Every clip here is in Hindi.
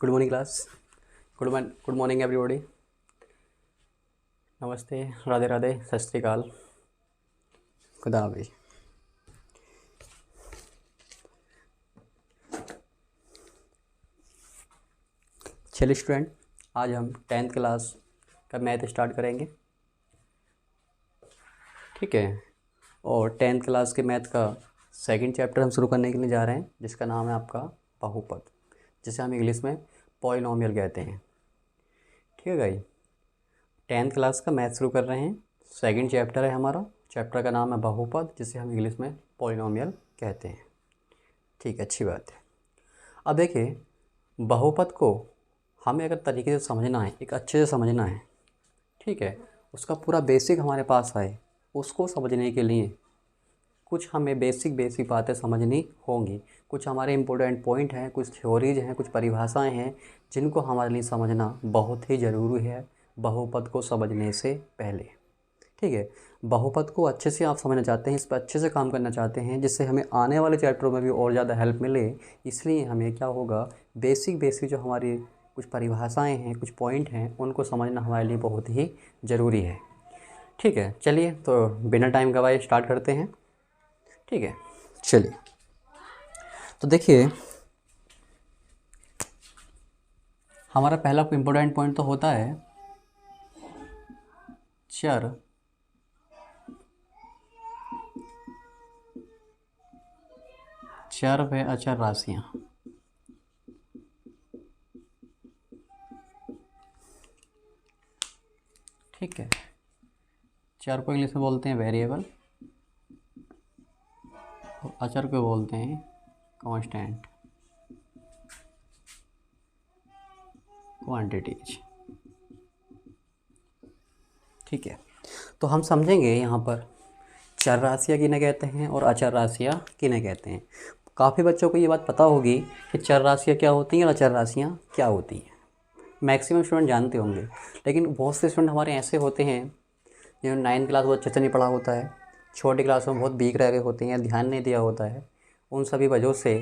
Good morning class. Good morning everybody. नमस्ते, राधे राधे, सत श्री अकाल, खुदा हाफिज़। चलिए स्टूडेंट, आज हम 10th क्लास का मैथ स्टार्ट करेंगे। ठीक है, और 10th क्लास के मैथ का सेकंड चैप्टर हम शुरू करने के लिए जा रहे हैं, जिसका नाम है आपका बहुपद, जिसे हम इंग्लिश में पॉलिनोमियल कहते हैं। ठीक है भाई, 10th क्लास का मैथ शुरू कर रहे हैं। सेकंड चैप्टर है हमारा, चैप्टर का नाम है बहुपद, जिसे हम इंग्लिश में पॉलिनोमियल कहते हैं। ठीक है, अच्छी बात है। अब देखिए, बहुपद को हमें अगर तरीके से समझना है, एक अच्छे से समझना है, ठीक है, उसका पूरा बेसिक हमारे पास है, उसको समझने के लिए कुछ हमें बेसिक बातें समझनी होंगी। कुछ हमारे इम्पोर्टेंट पॉइंट हैं, कुछ थ्योरीज हैं, कुछ परिभाषाएं हैं, जिनको हमारे लिए समझना बहुत ही ज़रूरी है बहुपद को समझने से पहले। ठीक है, बहुपद को अच्छे से आप समझना चाहते हैं, इस पर अच्छे से काम करना चाहते हैं, जिससे हमें आने वाले चैप्टरों में भी और ज़्यादा हेल्प मिले। इसलिए हमें क्या होगा, बेसिक जो हमारी कुछ परिभाषाएं हैं, कुछ पॉइंट हैं, उनको समझना हमारे लिए बहुत ही ज़रूरी है। ठीक है, चलिए तो बिना टाइम गवाए स्टार्ट करते हैं। ठीक है, चलिए तो देखिए, हमारा पहला इम्पोर्टेंट पॉइंट तो होता है चर व अचर राशियाँ। ठीक है, चर को इंग्लिश में बोलते हैं वेरिएबल और अचर को बोलते हैं कांस्टेंट क्वांटिटीज। ठीक है, तो हम समझेंगे यहाँ पर चर राशियाँ किन्हें कहते हैं और अचर राशियाँ किन्हें कहते हैं। काफ़ी बच्चों को ये बात पता होगी कि चर राशियाँ क्या होती हैं और अचर राशियाँ क्या होती हैं। मैक्सिमम स्टूडेंट जानते होंगे, लेकिन बहुत से स्टूडेंट हमारे ऐसे होते हैं जिन्होंने 9th क्लास बहुत अच्छे से नहीं पढ़ा होता है, छोटी क्लास में बहुत वीक रह गए होते हैं, ध्यान नहीं दिया होता है। उन सभी वजहों से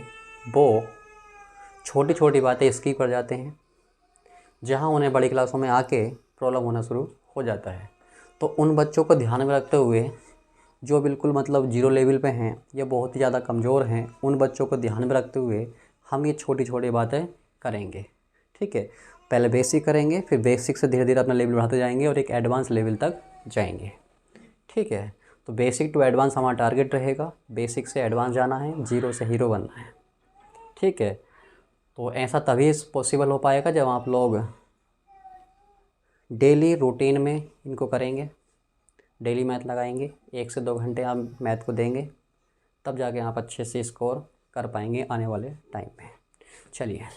वो छोटी छोटी बातें स्किप कर जाते हैं, जहाँ उन्हें बड़ी क्लासों में आके प्रॉब्लम होना शुरू हो जाता है। तो उन बच्चों को ध्यान में रखते हुए, जो बिल्कुल मतलब जीरो लेवल पे हैं या बहुत ही ज़्यादा कमज़ोर हैं, उन बच्चों को ध्यान में रखते हुए हम ये छोटी छोटी बातें करेंगे। ठीक है, पहले बेसिक करेंगे, फिर बेसिक से धीरे धीरे अपना लेवल बढ़ाते जाएंगे और एक एडवांस लेवल तक जाएंगे। ठीक है, तो बेसिक टू एडवांस हमारा टारगेट रहेगा। बेसिक से एडवांस जाना है, जीरो से हीरो बनना है। ठीक है, तो ऐसा तभी पॉसिबल हो पाएगा जब आप लोग डेली रूटीन में इनको करेंगे, डेली मैथ लगाएंगे, 1 से 2 घंटे आप मैथ को देंगे, तब जाके आप अच्छे से स्कोर कर पाएंगे आने वाले टाइम में। चलिए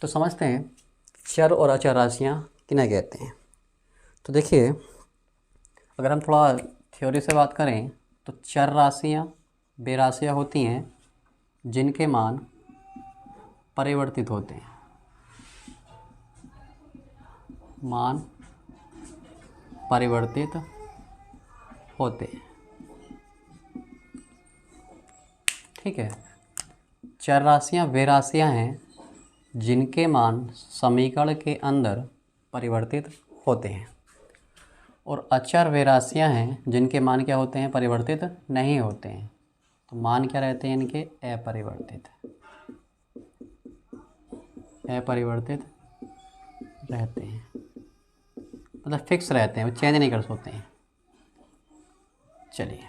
तो समझते हैं चर और अचर राशियाँ किन्हें कहते हैं। तो देखिए, अगर हम थोड़ा थ्योरी से बात करें तो चर राशियाँ वे राशियाँ होती हैं जिनके मान परिवर्तित होते हैं। मान परिवर्तित होते हैं। ठीक है, चर राशियाँ वे राशियाँ हैं जिनके मान समीकरण के अंदर परिवर्तित होते हैं, और अचर वे राशियाँ हैं जिनके मान क्या होते हैं, परिवर्तित नहीं होते हैं। तो मान क्या रहते हैं इनके, अपरिवर्तित रहते हैं, मतलब फिक्स रहते हैं, वो चेंज नहीं कर सकते हैं। चलिए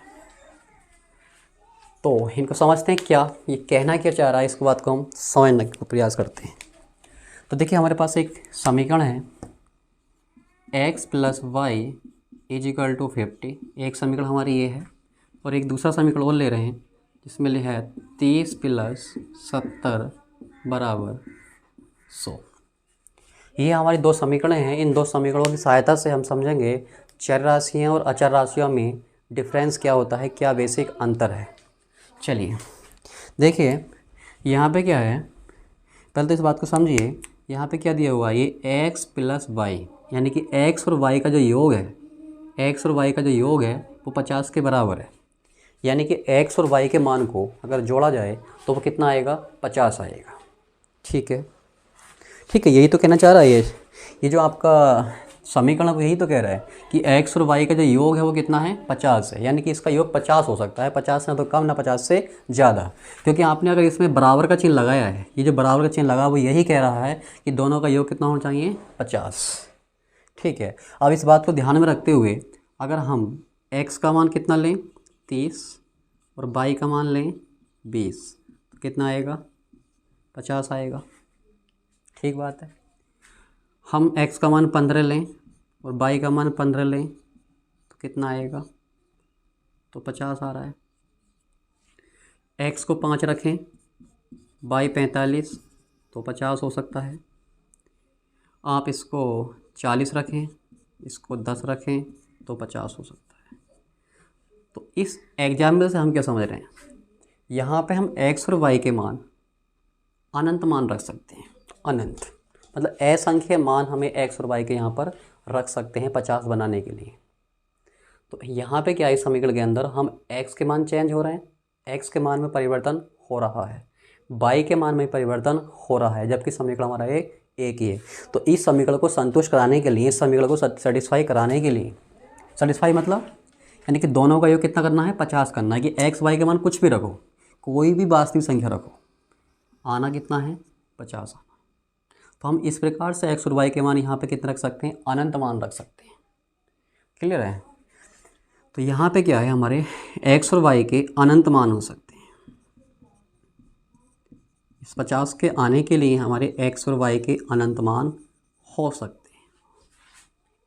तो इनको समझते हैं, क्या ये कहना क्या चाह रहा है, इसको बात को हम समझने का प्रयास करते हैं। तो देखिए, हमारे पास एक समीकरण है x + y = 50। एक समीकरण हमारी ये है, और एक दूसरा समीकरण और ले रहे हैं जिसमें लिखा है 30 + 70 = 100। ये हमारी दो समीकरण हैं। इन दो समीकरणों की सहायता से हम समझेंगे चर राशियाँ और अचर राशियों में डिफरेंस क्या होता है, क्या बेसिक अंतर है। चलिए देखिए, यहाँ पे क्या है, पहले तो इस बात को समझिए। यहाँ पे क्या दिया हुआ है, ये x + y, यानी कि x और y का जो योग है, x और y का जो योग है वो 50 के बराबर है। यानी कि x और y के मान को अगर जोड़ा जाए तो वो कितना आएगा, 50 आएगा। ठीक है, ठीक है, यही तो कहना चाह रहा है ये जो आपका समीकरण वो यही तो कह रहा है कि x और y का जो योग है वो कितना है, 50 है। यानी कि इसका योग 50 हो सकता है, 50 ना तो कम ना 50 से ज़्यादा। क्योंकि आपने अगर इसमें बराबर का चिन्ह लगाया है, ये जो बराबर का चिन्ह लगा वो यही कह रहा है कि दोनों का योग कितना होना चाहिए, 50। ठीक है, अब इस बात को ध्यान में रखते हुए अगर हम x का मान कितना लें, 30, और y का मान लें 20, तो कितना आएगा, 50 आएगा। ठीक बात है। हम x का मान 15 लें और y का मान 15 लें तो कितना आएगा, तो 50 आ रहा है। x को 5 रखें, y 45, तो 50 हो सकता है। आप इसको 40 रखें, इसको 10 रखें तो 50 हो सकता है। तो इस एग्जाम्पल से हम क्या समझ रहे हैं, यहाँ पे हम x और y के मान अनंत मान रख सकते हैं। अनंत मतलब असंख्य मान हमें x और y के यहाँ पर रख सकते हैं 50 बनाने के लिए। तो यहाँ पे क्या है, इस समीकरण के अंदर हम x के मान चेंज हो रहे हैं, x के मान में परिवर्तन हो रहा है, y के मान में परिवर्तन हो रहा है, जबकि समीकरण हमारा एक ही है। तो इस समीकरण को संतुष्ट कराने के लिए, इस समीकरण को सेटिस्फाई कराने के लिए, सेटिस्फाई मतलब यानी कि दोनों का योग कितना करना है, 50 करना है। कि x y के मान कुछ भी रखो, कोई भी वास्तविक संख्या रखो, आना कितना है, 50 आना। तो हम इस प्रकार से x और y के मान यहाँ पे कितने रख सकते हैं, अनंत मान रख सकते हैं। क्लियर है। तो यहाँ पे क्या है, हमारे x और y के अनंत मान हो सकते हैं। इस 50 के आने के लिए हमारे x और y के अनंत मान हो सकते हैं।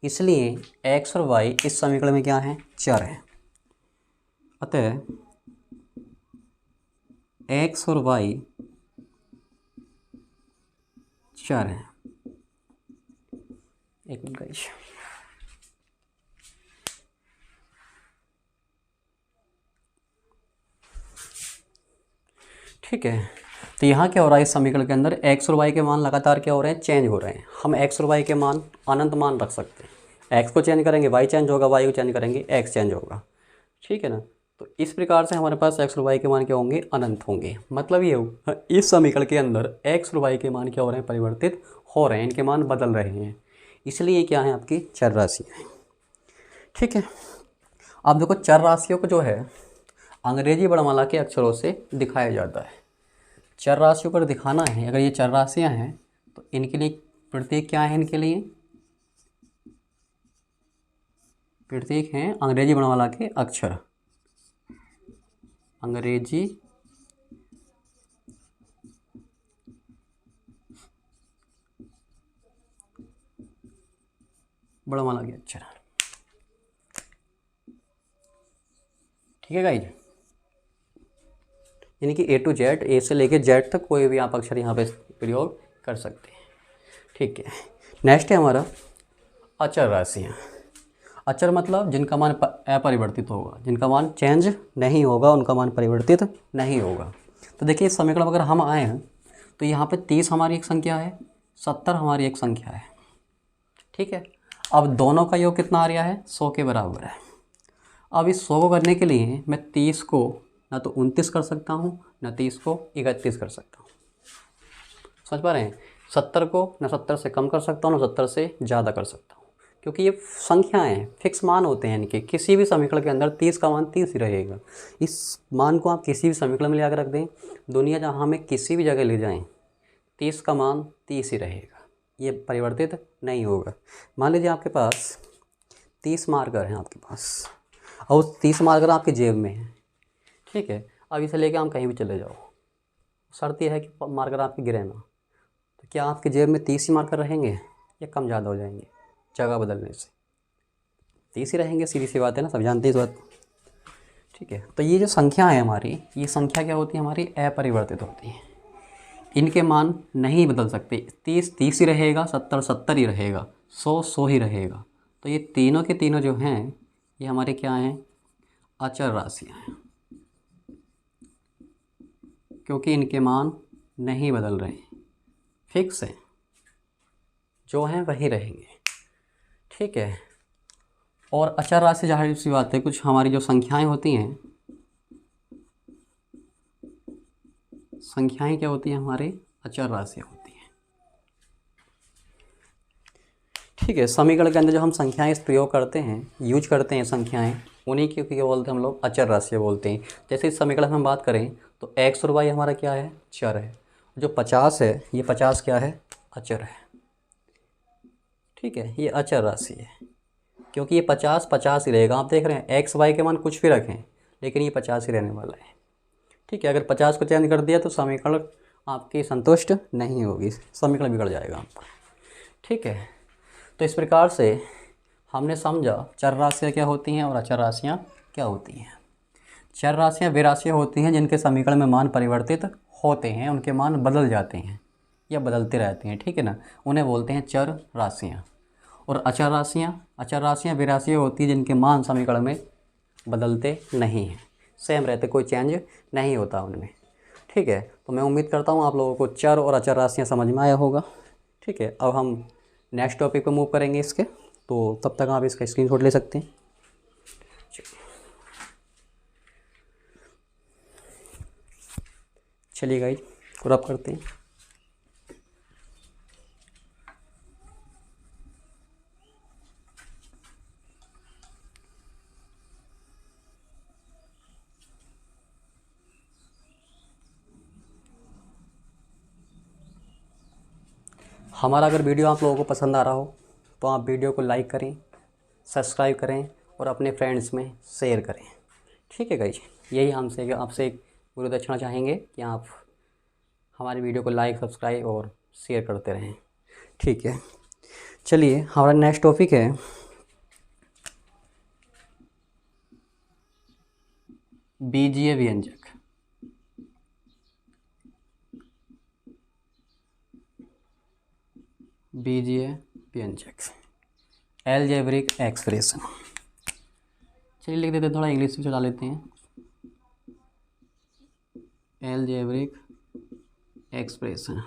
इसलिए x और y इस समीकरण में क्या है, चर है। अतः x और y चर है। एक मिनट गाइस, ठीक है। तो यहाँ क्या हो रहा है, इस समीकरण के अंदर x और y के मान लगातार क्या हो रहे हैं, चेंज हो रहे हैं। हम x और y के मान अनंत मान रख सकते हैं। x को चेंज करेंगे y चेंज होगा, y को चेंज करेंगे x चेंज होगा। ठीक है ना। तो इस प्रकार से हमारे पास x और y के मान क्या होंगे, अनंत होंगे। मतलब ये हो, इस समीकरण के अंदर x और y के मान क्या हो रहे हैं, परिवर्तित हो रहे हैं, इनके मान बदल रहे हैं। इसलिए क्या है, आपकी चर राशियाँ हैं। ठीक है। अब देखो, चर राशियों को जो है अंग्रेजी वर्णमाला के अक्षरों से दिखाया जाता है। चर राशियों पर दिखाना है, अगर ये चर राशियाँ हैं तो इनके लिए प्रतीक क्या है, इनके लिए प्रतीक हैं अंग्रेजी वर्णमाला के अक्षर। अंग्रेजी वर्णमाला के अक्षर। ठीक है गाइज। यानी कि A to Z, ए से लेके Z तक कोई भी आप अक्षर यहाँ पे प्रयोग कर सकते हैं। ठीक है। नेक्स्ट है हमारा अचर राशियाँ। अचर मतलब जिनका मान अपरिवर्तित होगा, जिनका मान चेंज नहीं होगा, उनका मान परिवर्तित नहीं होगा। तो देखिए, इस समीकरण में अगर हम आए हैं तो यहाँ पे 30 हमारी एक संख्या है, 70 हमारी एक संख्या है। ठीक है। अब दोनों का योग कितना आ रहा है, 100 के बराबर है। अब इस 100 को करने के लिए मैं 30 को ना तो 29 कर सकता हूँ, ना 30 को 31 कर सकता हूँ। समझ पा रहे हैं। 70 को ना 70 से कम कर सकता हूँ, ना 70 से ज़्यादा कर सकता हूँ, क्योंकि ये संख्याएं हैं, फिक्स मान होते हैं इनके। किसी भी समीकरण के अंदर 30 का मान 30 ही रहेगा। इस मान को आप किसी भी समीकरण में ले आकर रख दें, दुनिया जहाँ हमें किसी भी जगह ले जाएं, 30 का मान 30 ही रहेगा, ये परिवर्तित नहीं होगा। मान लीजिए आपके पास 30 मार्कर हैं आपके पास, और उस 30 मार्कर आपकी जेब में है। ठीक है। अब इसे लेके हम कहीं भी चले जाओ, शर्त यह है कि मार्कर आपके गिरे ना। तो क्या आपकी जेब में 30 ही मार्कर रहेंगे या कम ज़्यादा हो जाएंगे, जगह बदलने से? 30 ही रहेंगे, सीधी सी बात है ना, सब जानते हैं इस बात। ठीक है। तो ये जो संख्या है हमारी, ये संख्या क्या होती है, हमारी अपरिवर्तित होती है। इनके मान नहीं बदल सकते। 30 30 ही रहेगा, 70 70 ही रहेगा, 100 100 ही रहेगा। तो ये तीनों के तीनों जो हैं, ये हमारे क्या हैं, अचर राशियाँ हैं, क्योंकि इनके मान नहीं बदल रहे हैं, फिक्स हैं, जो हैं वही रहेंगे। ठीक है। और अचर राशि जाहिर सी बात है, कुछ हमारी जो संख्याएं होती हैं संख्याएं क्या होती हैं हमारे, अचर राशियाँ होती हैं। ठीक है, समीकरण के अंदर जो हम संख्याएं प्रयोग करते हैं, यूज करते हैं संख्याएं, उन्हीं की क्या बोलते हैं हम लोग, अचर राशियाँ बोलते हैं। जैसे इस समीकरण में हम बात करें तो एक्स और वाई हमारा क्या है, चर है। जो 50 है, ये 50 क्या है, अचर है। ठीक है, ये अचर राशि है क्योंकि ये 50 50 ही रहेगा। आप देख रहे हैं एक्स वाई के मान कुछ भी रखें लेकिन ये 50 ही रहने वाला है। ठीक है, अगर 50 को चेंज कर दिया तो समीकरण आपकी संतुष्ट नहीं होगी, समीकरण बिगड़ जाएगा आपका। ठीक है, तो इस प्रकार से हमने समझा चर राशियाँ क्या होती हैं और अचर राशियाँ क्या होती हैं। चर राशियाँ वे राशियाँ होती हैं जिनके समीकरण में मान परिवर्तित होते हैं, उनके मान बदल जाते हैं या बदलते रहते हैं। ठीक है ना, उन्हें बोलते हैं चर राशियाँ। और अचर राशियाँ वे राशियाँ होती हैं जिनके मान समीकरण में बदलते नहीं हैं, सेम रहते, कोई चेंज नहीं होता उनमें। ठीक है, तो मैं उम्मीद करता हूँ आप लोगों को चर और अचर राशियाँ समझ में आया होगा। ठीक है, अब हम नेक्स्ट टॉपिक पे मूव करेंगे इसके, तो तब तक आप इसका स्क्रीनशॉट ले सकते हैं। चलिए गाइस, और अब करते हैं। हमारा अगर वीडियो आप लोगों को पसंद आ रहा हो तो आप वीडियो को लाइक करें, सब्सक्राइब करें और अपने फ्रेंड्स में शेयर करें। ठीक है गाइस, यही हमसे आपसे एक गुरु दक्षिणा चाहेंगे कि आप हमारी वीडियो को लाइक, सब्सक्राइब और शेयर करते रहें। ठीक है, चलिए हमारा नेक्स्ट टॉपिक है बीजीय व्यंजक। बीजीय व्यंजक, अलजेब्रिक एक्सप्रेशन। चलिए लिख देते हैं, थोड़ा इंग्लिश में चला लेते हैं। Algebraic expression.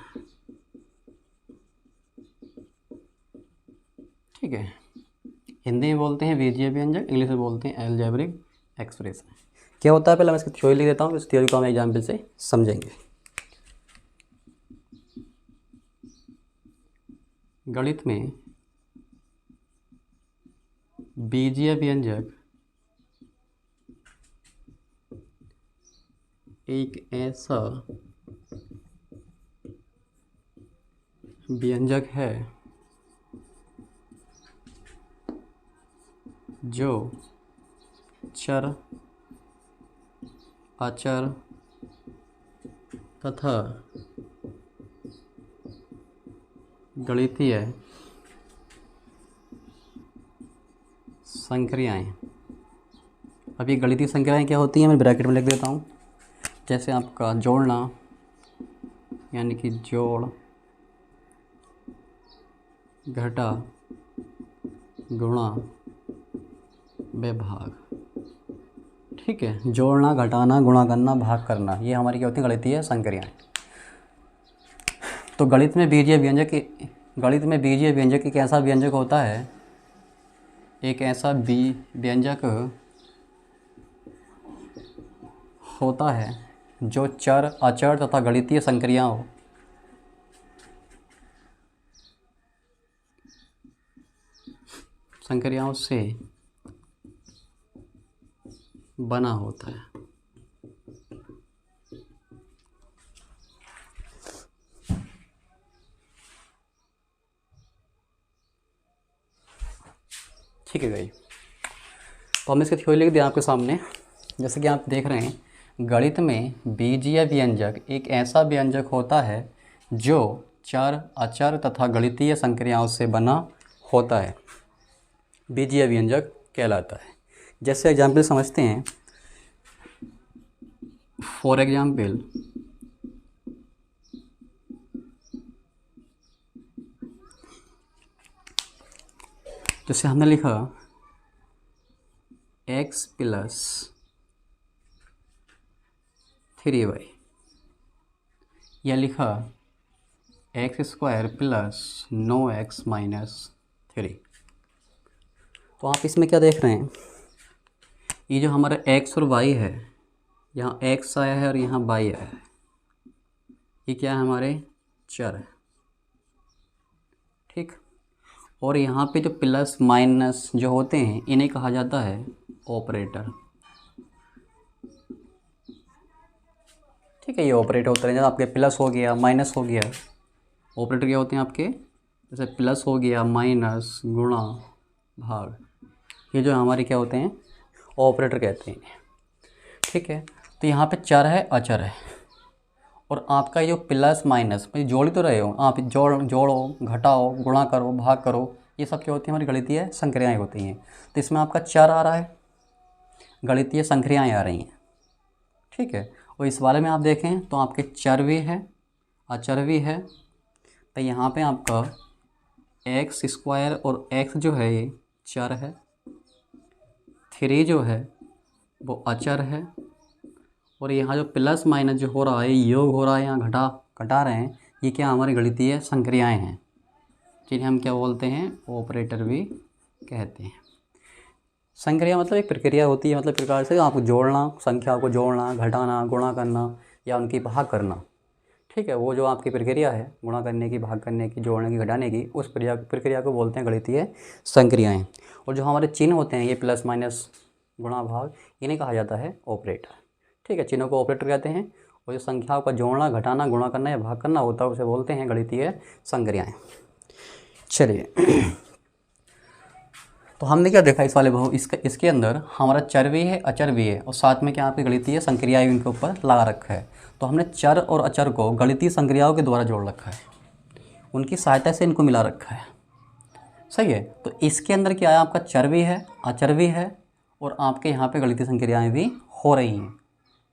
ठीक है, हिंदी में बोलते हैं बीजीय व्यंजक, इंग्लिश में बोलते हैं अलजेब्रिक एक्सप्रेशन। क्या होता है, पहले मैं इसकी थ्योरी लिख देता हूँ, इस थ्योरी को हम एग्जाम्पल से समझेंगे। गणित में बीजीय व्यंजक एक ऐसा व्यंजक है जो चर, अचर तथा गणितीय संक्रियाएं। अब ये गणितीय संक्रियाएं क्या होती हैं, मैं ब्रैकेट में लिख देता हूँ। जैसे आपका जोड़ना, यानी कि जोड़, घटा, गुणा, विभाग। ठीक है, जोड़ना, घटाना, गुणा करना, भाग करना, ये हमारी क्या होती है, गणितीय संक्रियाएं। तो गणित में बीजीय व्यंजक एक ऐसा व्यंजक होता है, एक ऐसा व्यंजक होता है जो चर, अचर तथा गणितीय संक्रियाओं से बना होता है। ठीक है भाई, तो हमने इसकी थ्योरी लिख दिया आपके सामने। जैसे कि आप देख रहे हैं, गणित में बीजीय व्यंजक एक ऐसा व्यंजक होता है जो चर, अचर तथा गणितीय संक्रियाओं से बना होता है, बीजीय व्यंजक कहलाता है। जैसे एग्जाम्पल समझते हैं, फॉर एग्जाम्पल जैसे हमने लिखा x प्लस 3y, या लिखा x² प्लस 9x माइनस 3। तो आप इसमें क्या देख रहे हैं, ये जो हमारा x और y है, यहाँ x आया है और यहाँ y आया है। ये क्या है हमारे चर है, ठीक। और यहाँ पे जो प्लस माइनस जो होते हैं इन्हें कहा जाता है ऑपरेटर, ठीक है। ये ऑपरेटर होते हैं, जब आपके प्लस हो गया माइनस हो गया, ऑपरेटर क्या होते हैं आपके, जैसे प्लस हो गया माइनस गुणा भाग, ये जो हमारे क्या होते हैं ऑपरेटर कहते हैं, ठीक है। तो यहाँ पे चर है अचर है, और आपका ये जो प्लस माइनस भाई जोड़ ही तो रहे हो आप, जोड़ो घटाओ गुणा करो भाग करो, ये सब क्या होती है हमारी गणितीय संक्रियाएँ होती हैं। तो इसमें आपका चर आ रहा है, गणितीय संक्रियाएँ आ रही हैं, ठीक है। और इस वाले में आप देखें तो आपके चर भी है अचर भी है। तो यहाँ पे आपका एक्स स्क्वायर और एक्स जो है ये चर है, 3 जो है वो अचर है, और यहाँ जो प्लस माइनस जो हो रहा है योग हो रहा है, यहाँ घटा रहे हैं, ये क्या हमारी गणितीय संक्रियाएँ हैं, जिन्हें हम क्या बोलते हैं ऑपरेटर भी कहते हैं। संक्रिया मतलब एक प्रक्रिया होती है, मतलब प्रकार से आपको जोड़ना, संख्या को जोड़ना घटाना गुणा करना या उनकी भाग करना, ठीक है। वो जो आपकी प्रक्रिया है गुणा करने की भाग करने की जोड़ने की घटाने की, उस प्रक्रिया को बोलते हैं गणितीय संक्रियाएँ। और जो हमारे चिन्ह होते हैं ये प्लस माइनस गुणा भाग, इन्हें कहा जाता है ऑपरेटर, ठीक है। चिन्हों को ऑपरेटर कहते हैं, और जो संख्याओं का जोड़ना घटाना गुणा करना या भाग करना होता है उसे बोलते हैं गणितीय संक्रियाएँ। चलिए तो हमने क्या देखा इस वाले इसके अंदर हमारा चर भी है अचर भी है, और साथ में क्या आपकी गणितीय संक्रियाएँ इनके ऊपर लगा रखा है। तो हमने चर और अचर को गणितीय संक्रियाओं के द्वारा जोड़ रखा है, उनकी सहायता से इनको मिला रखा है, सही है। तो इसके अंदर क्या है आपका चर भी है अचर भी है, और आपके यहाँ पे गणितीय संक्रियाएँ भी हो रही हैं,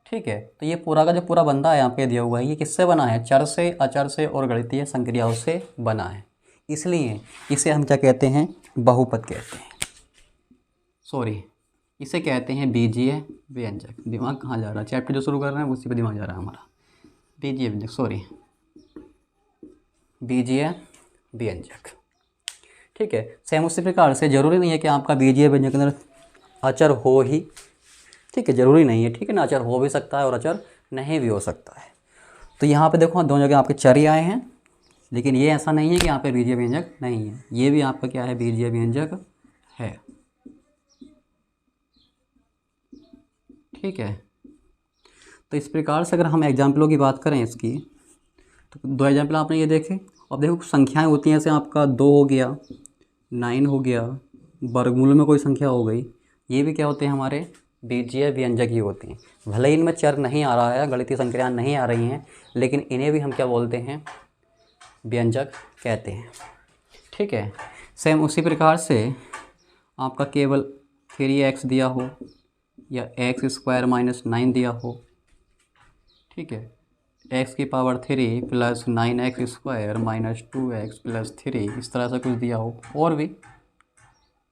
ठीक है। तो ये पूरा का जो पूरा बंदा है यहाँ पे दिया हुआ है, ये किससे बना है, चर से अचर से और गणितीय संक्रियाओं से बना है, इसलिए इसे हम क्या कहते हैं बहुपद कहते हैं, सॉरी इसे कहते हैं बीजीय व्यंजक। दिमाग कहाँ जा रहा है, चैप्टर जो शुरू कर रहे हैं उसी पे दिमाग जा रहा है हमारा। बीजीय व्यंजक, सॉरी बीजीय व्यंजक, ठीक है। सेम उसी प्रकार से ज़रूरी नहीं है कि आपका बीजीय व्यंजक के अंदर अचर हो ही, ठीक है, ज़रूरी नहीं है, ठीक है ना। अचर हो भी सकता है और अचर नहीं भी हो सकता है। तो यहाँ पे देखो दोनों जगह आपके चर ही आए हैं, लेकिन ये ऐसा नहीं है कि यहाँ पे बीजीय व्यंजक नहीं है, ये भी आपका क्या है बीजीय व्यंजक है, ठीक है। तो इस प्रकार से अगर हम एग्जाम्पलों की बात करें इसकी, तो 2 एग्जाम्पल आपने ये देखे। अब देखो संख्याएं होती हैं, जैसे आपका 2 हो गया 9 हो गया, वर्गमूल में कोई संख्या हो गई, ये भी क्या होते हैं हमारे बीजीय व्यंजक ही होती हैं। भले ही इनमें चर नहीं आ रहा है, गणितीय संक्रियाएं नहीं आ रही हैं, लेकिन इन्हें भी हम क्या बोलते हैं व्यंजक कहते हैं, ठीक है। सेम उसी प्रकार से आपका केवल 3x दिया हो या x स्क्वायर माइनस 9 दिया हो, ठीक है, x की power 3 plus 9x square minus 2x plus 3, इस तरह से कुछ दिया हो और भी,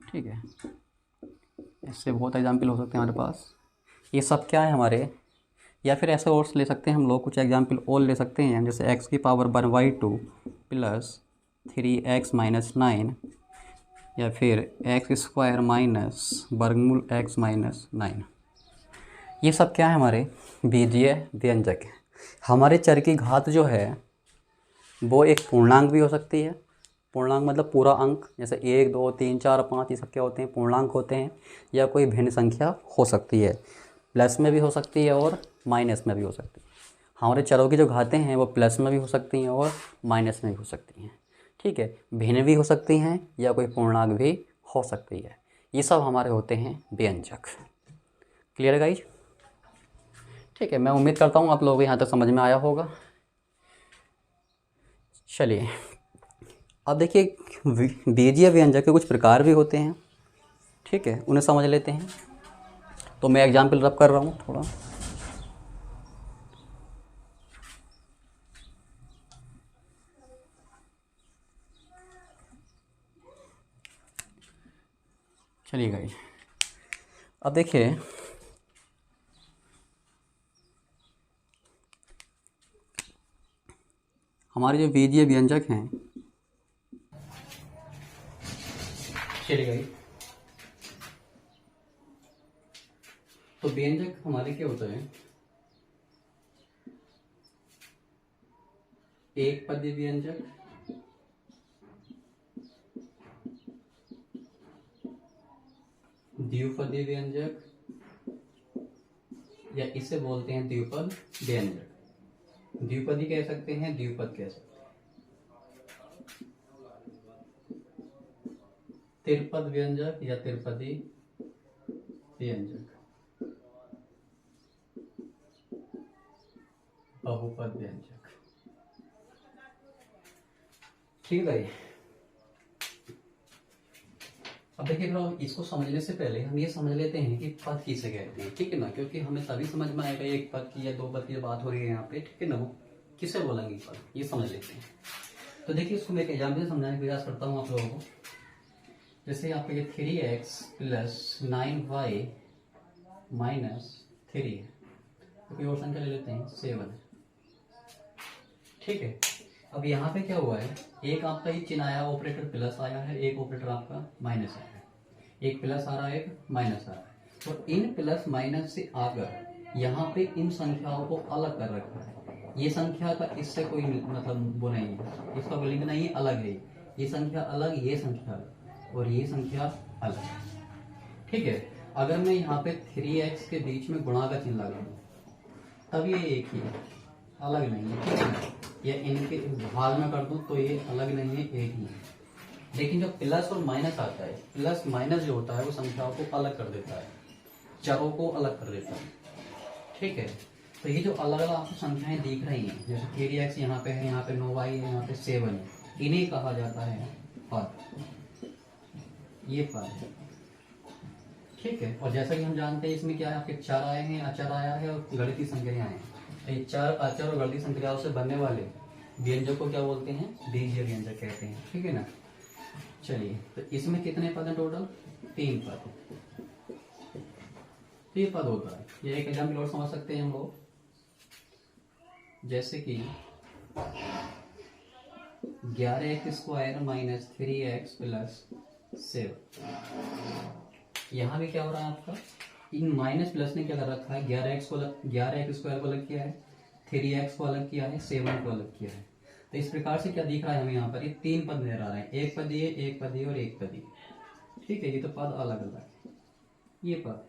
ठीक है। इससे बहुत एग्जाम्पल हो सकते हैं हमारे पास। ये सब क्या है हमारे, या फिर ऐसे और ले सकते हैं हम लोग, कुछ एग्जाम्पल और ले सकते हैं, जैसे x की पावर 1/2 प्लस 3x माइनस 9, या फिर x स्क्वायर माइनस वर्गमूल x माइनस 9। ये सब क्या है हमारे बीजीय व्यंजक है। हमारे चर की घात जो है वो एक पूर्णांक भी हो सकती है, पूर्णांक मतलब पूरा अंक, जैसे 1 2 3 4 5 ये सब क्या होते हैं पूर्णांक होते हैं, या कोई भिन्न संख्या हो सकती है, प्लस में भी हो सकती है और माइनस में भी हो सकती है। हमारे चरों की जो घातें हैं वो प्लस में भी हो सकती हैं और माइनस में भी हो सकती हैं, ठीक है, भिन्न भी हो सकती हैं या कोई पूर्णांक भी हो सकती है। ये सब हमारे होते हैं व्यंजक। क्लियर है गाइज, ठीक है। मैं उम्मीद करता हूँ आप लोगों को यहाँ तक समझ में आया होगा। चलिए अब देखिए बीजीय व्यंजक के कुछ प्रकार भी होते हैं, ठीक है, उन्हें समझ लेते हैं। तो मैं एग्जाम्पल रब कर रहा हूँ थोड़ा। चलिए गाइस अब देखिए हमारे जो बीजीय व्यंजक हैं, चलिए गाइस तो व्यंजक हमारे क्या होता है, एक पदी व्यंजक, द्विपदी व्यंजक, या इसे बोलते हैं द्विपद व्यंजक। द्विपदी कह सकते हैं, द्विपद कह सकते हैं। त्रिपद व्यंजक या त्रिपदी व्यंजक, बहुपद व्यंजक। ठीक है। अब देखिए फिर इसको समझने से पहले हम ये समझ लेते हैं कि पद किसे कहते हैं, ठीक है ना, क्योंकि हमें तभी समझ में आएगा एक पद की या दो पद की बात हो रही है यहाँ पे, ठीक है ना, वो किसे बोलेंगे पद, ये समझ लेते हैं। तो देखिए इसको मैं एक एग्जाम्पल से समझाने का प्रयास करता हूँ आप लोगों को। जैसे आपका ये 3x + 9y - 3 है, तो कोई और संख्या ले लेते हैं, 7 है, ठीक है। अब यहाँ पे क्या हुआ है, एक आपका ही चिन्ह आया, ऑपरेटर प्लस आया है, एक ऑपरेटर आपका माइनस आया है, एक प्लस आ रहा है, एक माइनस आ रहा है। तो इन प्लस माइनस से आकर यहाँ पे इन संख्याओं को अलग कर रखा है। ये संख्या का इससे कोई मतलब वो नहीं है, इसका लिंक नहीं है, अलग है। ये संख्या अलग, ये संख्या अलग, और ये संख्या अलग, ठीक है। अगर मैं यहाँ पे 3x के बीच में गुणा का चिन्ह लगा दूं, तब ये एक ही है, अलग नहीं है, ठीक है। या इनके भाग में कर दूं तो ये अलग नहीं है, एक ही है। लेकिन जब प्लस और माइनस आता है, प्लस माइनस जो होता है वो संख्याओं को अलग कर देता है, चरों को अलग कर देता है, ठीक है। तो ये जो अलग अलग आपको संख्याएं दिख रही हैं, जैसे 3x यहाँ पे है, यहाँ पे 9y है, यहाँ पे 7 है, इन्हें कहा जाता है पद, ये पद है, ठीक है। और जैसा कि हम जानते हैं इसमें क्या है, आपके चर आए हैं, अचर आया है और गणितीय संख्याएं आए हैं। ये चर, अचर और गणितीय संख्याओं से बनने वाले व्यंजक को क्या बोलते हैं, बीजीय व्यंजक कहते हैं, ठीक है ना। चलिए, तो इसमें कितने पद हैं टोटल, 3 पद, 3 पद होता है। ये एक एग्जाम्पल और समझ सकते हैं हम लोग, जैसे कि 11x² - 3x + 7। यहाँ भी क्या हो रहा है आपका, इन माइनस प्लस ने क्या कर रखा है, 11x स्क्वायर को अलग किया है, 3x को अलग किया है, 7 को अलग किया है। तो इस प्रकार से क्या दिख रहा है हमें यहाँ पर, ये 3 पद नजर आ रहे हैं, एक पद ये, एक पद ये और एक पद ये, ठीक है। ये तो पद अलग अलग है, ये पद है,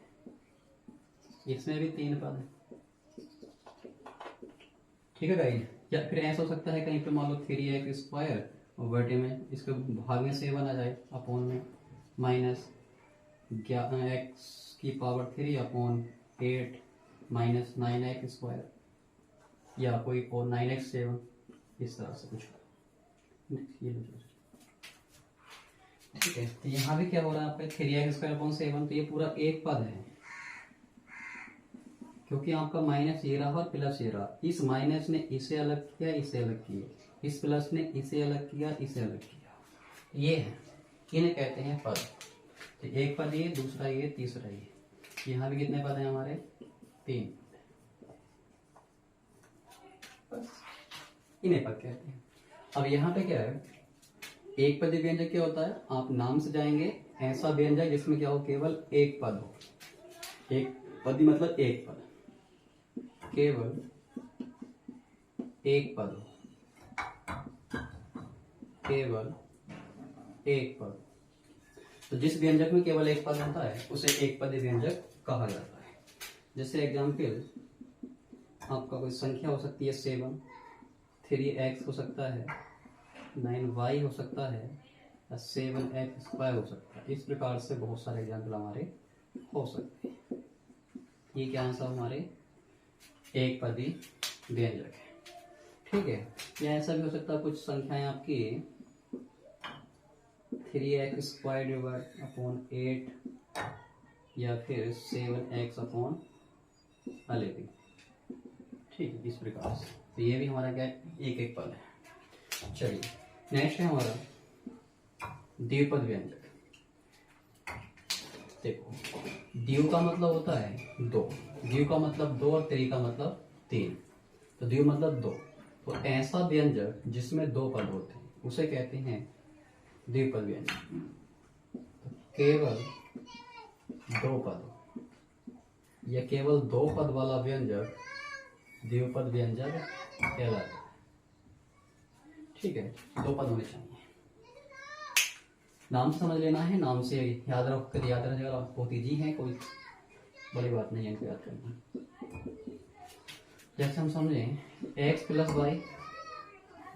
इसमें भी 3 पद है, ठीक है गाइस। या फिर ऐसा हो सकता है कहीं पे मान लो 3x² और बटे में इसके भाग में 7 आ जाए, अपॉन में माइनस x⁻³ - 9x², या कोई और 9x7, इस तरह से कुछ, ये ठीक है। तो यहाँ भी क्या हो रहा है आपका 3x²/7, तो ये पूरा एक पद है, क्योंकि आपका माइनस ये रहा और प्लस ये रहा। इस माइनस ने इसे अलग किया, इसे अलग किया, इस प्लस ने इसे अलग किया, इसे अलग किया, ये है, इन्हें कहते हैं पद। तो एक पद ये, दूसरा ये, तीसरा ये, यहाँ भी कितने पद हैं हमारे, 3, बस इन्हें पद कहते हैं। अब यहाँ पे क्या है, एक पदी व्यंजक क्या होता है, आप नाम से जाएंगे, ऐसा व्यंजक जिसमें क्या हो, केवल एक पद हो। एक पदी मतलब एक पद, केवल एक पद हो, केवल एक पद। तो जिस व्यंजक में केवल एक पद होता है उसे एक पदी व्यंजक कहा जाता है। जैसे एग्जाम्पल, आपका कोई संख्या हो सकती है 7, 3x हो सकता है, 9y हो सकता है, 7x² हो सकता है। इस प्रकार से बहुत सारे एग्जाम्पल हमारे हो सकते हैं। ये क्या है, सब हमारे एक पदी व्यंजक है, ठीक है। या ऐसा भी हो सकता है, कुछ संख्याएं आपकी 3x²/8 या फिर 7x/11, ठीक है, इस प्रकार से। तो ये भी हमारा क्या है, एक एक पद है। चलिए, नेक्स्ट है हमारा द्विपद व्यंजक। देखो, द्वि का मतलब होता है 2, द्वि का मतलब 2 और त्रि का मतलब 3। तो द्वि मतलब 2, तो ऐसा व्यंजक जिसमें 2 पद होते हैं उसे कहते हैं द्विपद व्यंजक। तो केवल 2 पद या केवल 2 पद वाला व्यंजक द्विपद व्यंजक कहलाता है। ठीक है, दो पद होने चाहिए। नाम से समझ लेना है, नाम से याद रख कर याद रखेगा, आप बहुत ईजी है, कोई बड़ी बात नहीं है इनको याद करना। जैसे हम समझें एक्स प्लस वाई,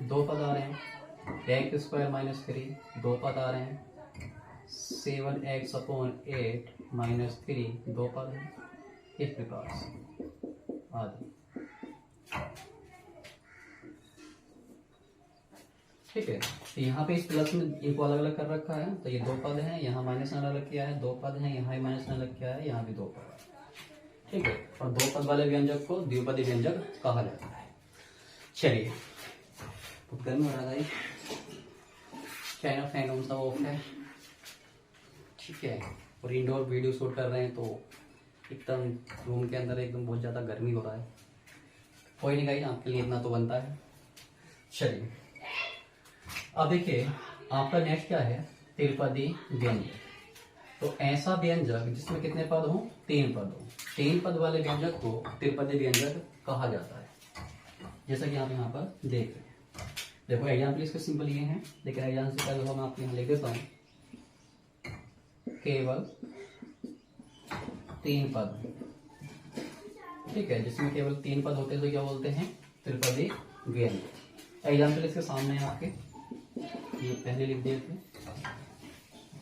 दो पद आ रहे हैं, एक्स स्क्वायर माइनस 3 दो पद आ रहे हैं, 7x अपॉन 8 माइनस 3 दो पद है, इस प्रकार से आदि। ठीक है, तो यहाँ पे इस प्लस में इनको अलग अलग कर रखा है, तो ये दो पद हैं, यहाँ माइनस अलग अलग किया है, दो पद हैं, यहाँ माइनस अलग किया है, यहाँ भी दो पद है। ठीक है, और दो पद वाले व्यंजक को द्विपदी व्यंजक कहा जाता है। चलिए, बहुत गर्मी हो रहा है, चाइना फैन कौन सा ऑफ है। ठीक है, और इंडोर वीडियो शूट कर रहे हैं तो एकदम रूम के अंदर एकदम बहुत ज़्यादा गर्मी हो रहा है। कोई नहीं गाइस, आपके लिए इतना तो बनता है। चलिए, अब देखिए आपका नेक्स्ट क्या है, त्रिपदी व्यंजक। तो ऐसा व्यंजक जिसमें कितने पद हो, 3 पद हो, 3 पद वाले व्यंजक को त्रिपदी व्यंजक कहा जाता है। जैसा कि आप यहाँ पर देख रहे हैं, देखो एग्जाम्पल इसके सिंपल ये हैं, लेकिन एग्जाम्पल से पहले मैं आपके यहाँ लिख देता हूँ, केवल 3 पद। ठीक है, जिसमें केवल 3 पद होते हैं तो क्या बोलते हैं, त्रिपदी व्यंजक। एग्जाम्पल इसके सामने है आपके, ये पहले लिख दिए थे,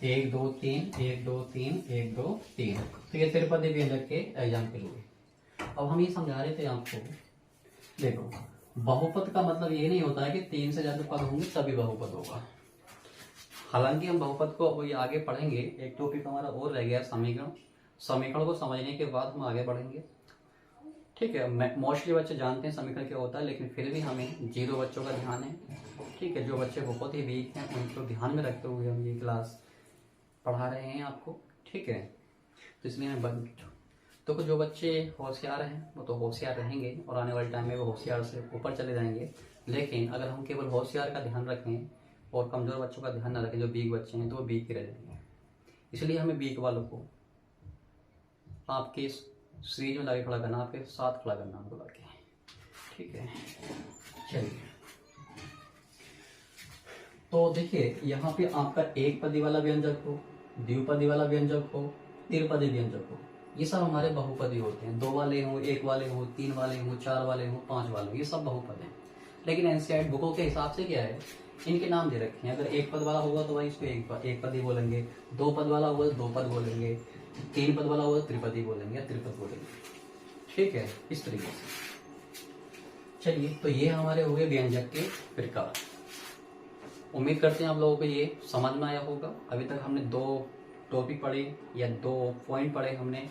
1 2 3 1 2 3 1 2 3, तो ये त्रिपदी व्यंजक के एग्जाम्पल हुए। अब हम ये समझा रहे थे आपको, देखो बहुपद का मतलब ये नहीं होता है कि 3 से ज्यादा पद होंगे तभी बहुपद होगा। हालांकि हम बहुपद को अब ये आगे पढ़ेंगे, एक टॉपिक हमारा और रह गया समीकरण। समीकरण को समझने के बाद हम आगे बढ़ेंगे। ठीक है, मोस्टली बच्चे जानते हैं समीकरण क्या होता है, लेकिन फिर भी हमें 0 बच्चों का ध्यान है। ठीक है, जो बच्चे बहुत ही वीक हैं उनको ध्यान में रखते हुए हम ये क्लास पढ़ा रहे हैं आपको। ठीक है, तो इसलिए मैं तो जो बच्चे होशियार हैं वो तो होशियार रहेंगे और आने वाले टाइम में वो होशियार से ऊपर चले जाएंगे। लेकिन अगर हम केवल होशियार का ध्यान रखें और कमज़ोर बच्चों का ध्यान न रखें, जो वीक बच्चे हैं, तो वो वीक ही रह जाएंगे। इसलिए हमें वीक वालों को आपके सीरीज में लाके खड़ा करना, आपके साथ खड़ा करना हमको लाके। ठीक है, चलिए, तो देखिए यहाँ पे आपका एक पदी वाला व्यंजक हो, द्विपदी वाला व्यंजक हो, त्रिपदी व्यंजक हो, ये सब हमारे बहुपदी होते हैं। 2 वाले हों, 1 वाले हों, 3 वाले हों, 4 वाले हों, 5 वाले हों, ये सब बहुपद हैं। लेकिन एनसीईआरटी बुकों के हिसाब से क्या है, इनके नाम दे रखे हैं। अगर 1 पद वाला होगा तो भाई इसको एक पद ही बोलेंगे, 2 पद वाला होगा तो 2 पद बोलेंगे, 3 पद वाला होगा तो त्रिपदी बोलेंगे या त्रिपद बोलेंगे। ठीक है, इस तरीके से। चलिए, तो ये हमारे हो गए व्यंजक के प्रकार। उम्मीद करते हैं आप लोगों को ये समझ में आया होगा। अभी तक हमने 2 टॉपिक पढ़े या 2 पॉइंट पढ़े हमने।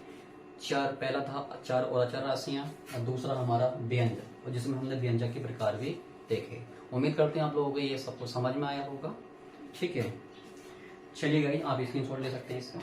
पहला था चर और अचर राशियां और दूसरा हमारा व्यंजक, और जिसमें हमने व्यंजक के प्रकार भी देखे। उम्मीद करते हैं आप लोगों को ये सब कुछ समझ में आया होगा। ठीक है, चलिए गाइस, आप स्क्रीनशॉट ले सकते हैं इसका।